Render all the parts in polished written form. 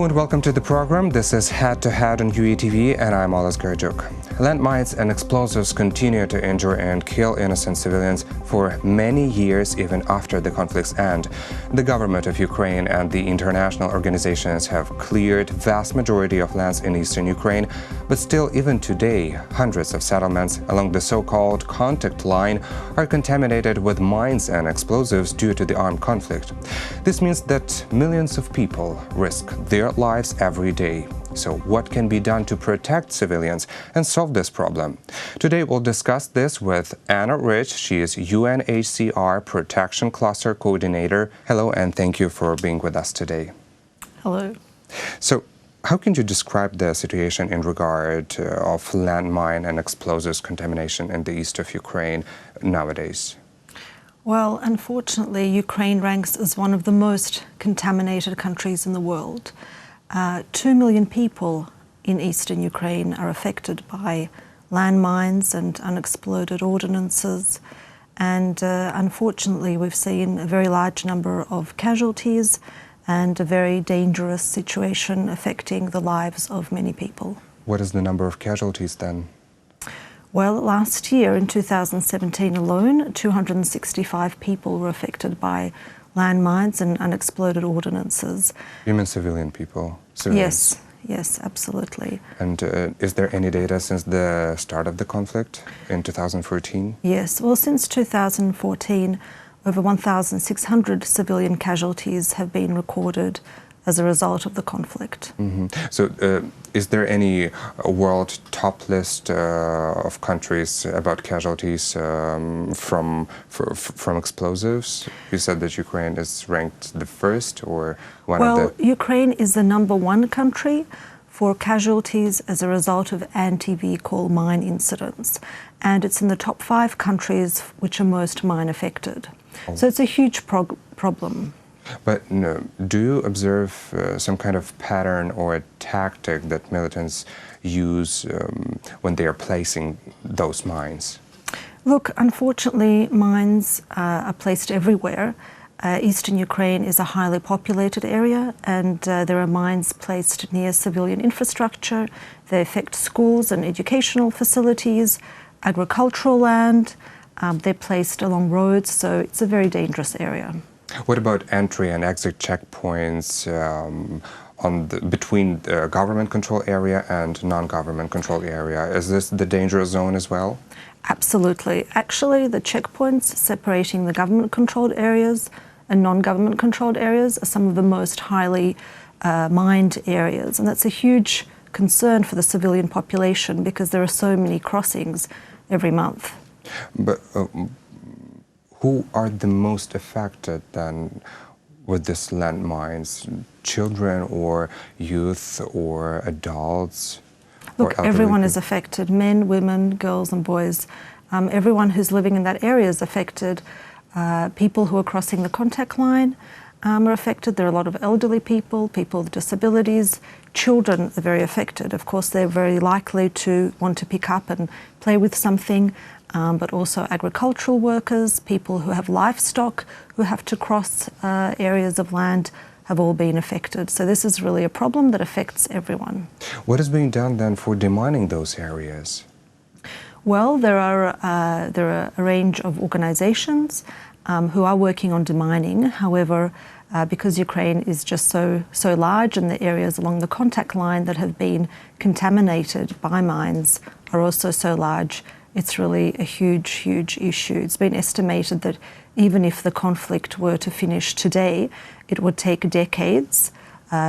and welcome to the program. This is Head to Head on UATV, and I'm Oles Gerjuk. Landmines and explosives continue to injure and kill innocent civilians for many years, even after the conflict's end. The government of Ukraine and the international organizations have cleared vast majority of lands in eastern Ukraine, but still, even today, hundreds of settlements along the so-called contact line are contaminated with mines and explosives due to the armed conflict. This means that millions of people risk their lives every day. So what can be done to protect civilians and solve this problem? Today we'll discuss this with Anna Rich. She is UNHCR Protection Cluster Coordinator. Hello, and thank you for being with us today. Hello. So how can you describe the situation in regard of landmine and explosives contamination in the east of Ukraine nowadays? Well, unfortunately, Ukraine ranks as one of the most contaminated countries in the world. 2 million people in eastern Ukraine are affected by landmines and unexploded ordnances. And unfortunately, we've seen a very large number of casualties and a very dangerous situation affecting the lives of many people. What is the number of casualties then? Well, last year, in 2017 alone, 265 people were affected by landmines and unexploded ordnances. You mean civilian people? Civilians. Yes, absolutely. And is there any data since the start of the conflict in 2014? Yes, well, since 2014, over 1,600 civilian casualties have been recorded as a result of the conflict. Mm-hmm. So is there any world top list of countries about casualties from explosives? You said that Ukraine is ranked the first or one of the... Well, Ukraine is the #1 country for casualties as a result of anti-vehicle mine incidents. And it's in the top 5 countries which are most mine affected. Oh. So it's a huge problem. But do you observe some kind of pattern or a tactic that militants use when they are placing those mines? Look, unfortunately, mines are placed everywhere. Eastern Ukraine is a highly populated area, and there are mines placed near civilian infrastructure. They affect schools and educational facilities, agricultural land. They're placed along roads, so it's a very dangerous area. What about entry and exit checkpoints between the government control area and non-government control area? Is this the danger zone as well? Absolutely. Actually, the checkpoints separating the government-controlled areas and non-government controlled areas are some of the most highly mined areas. And that's a huge concern for the civilian population because there are so many crossings every month. But who are the most affected then with this landmines? Children or youth or adults? Look, everyone is affected. Men, women, girls and boys. Everyone who's living in that area is affected. People who are crossing the contact line are affected. There are a lot of elderly people, people with disabilities. Children are very affected. Of course, they're very likely to want to pick up and play with something. But also agricultural workers, people who have livestock who have to cross areas of land have all been affected. So this is really a problem that affects everyone. What is being done then for demining those areas? Well, there are a range of organizations who are working on demining. However, because Ukraine is just so large and the areas along the contact line that have been contaminated by mines are also so large, it's really a huge issue. It's been estimated that even if the conflict were to finish today, it would take decades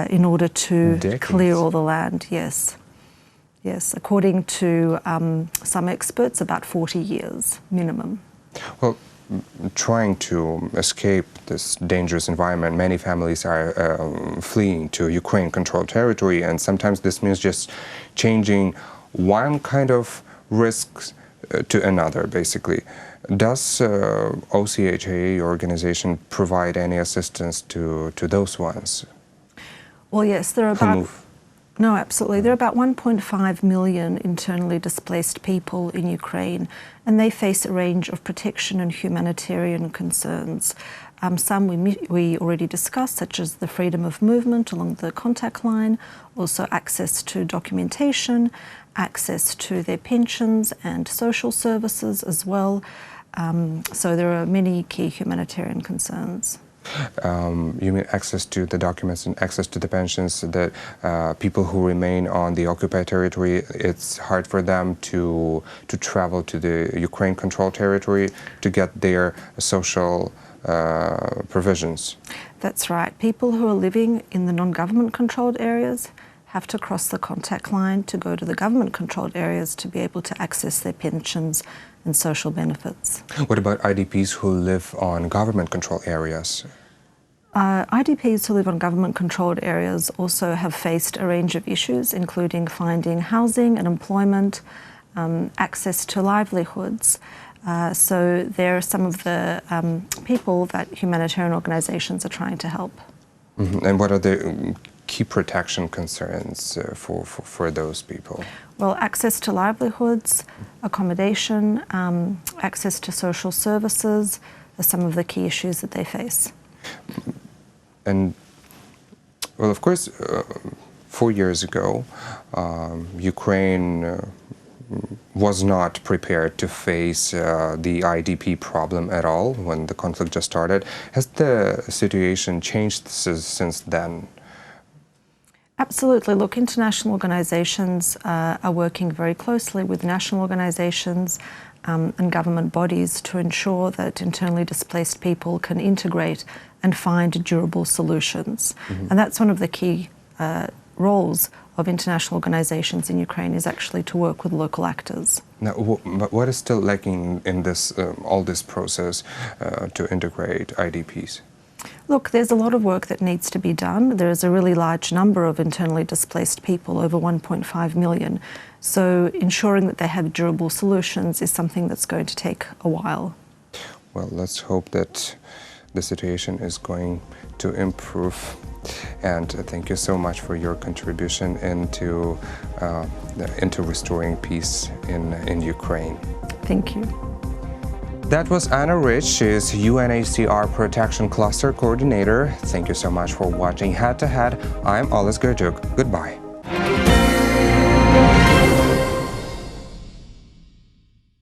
in order to clear all the land. Yes, according to some experts, about 40 years minimum. Well, trying to escape this dangerous environment, many families are fleeing to Ukraine-controlled territory, and sometimes this means just changing one kind of risks to another, basically. Does OCHA, your organization, provide any assistance to those ones? Well, yes, there are about No, absolutely. There are about 1.5 million internally displaced people in Ukraine, and they face a range of protection and humanitarian concerns. Some we already discussed, such as the freedom of movement along the contact line, also access to documentation, access to their pensions and social services as well. So there are many key humanitarian concerns. You mean access to the documents and access to the pensions, that people who remain on the occupied territory, it's hard for them to travel to the Ukraine-controlled territory to get their social provisions? That's right. People who are living in the non-government controlled areas have to cross the contact line to go to the government controlled areas to be able to access their pensions and social benefits. What about IDPs who live on government controlled areas? IDPs who live on government controlled areas also have faced a range of issues, including finding housing and employment, access to livelihoods. So they're some of the people that humanitarian organizations are trying to help. Mm-hmm. And what are the key protection concerns for those people? Well, access to livelihoods, accommodation, access to social services are some of the key issues that they face. And, well, of course, 4 years ago, Ukraine was not prepared to face the IDP problem at all when the conflict just started. Has the situation changed since then? Absolutely. Look, international organizations are working very closely with national organizations and government bodies to ensure that internally displaced people can integrate and find durable solutions. Mm-hmm. And that's one of the key roles of international organizations in Ukraine, is actually to work with local actors. Now, what is still lacking in this all this process to integrate IDPs? Look, there's a lot of work that needs to be done. There is a really large number of internally displaced people, over 1.5 million. So ensuring that they have durable solutions is something that's going to take a while. Well, let's hope that the situation is going to improve. And thank you so much for your contribution into restoring peace in Ukraine. Thank you. That was Anna Rich. She is UNHCR Protection Cluster Coordinator. Thank you so much for watching Head to Head. I'm Oles Gerjuk. Goodbye.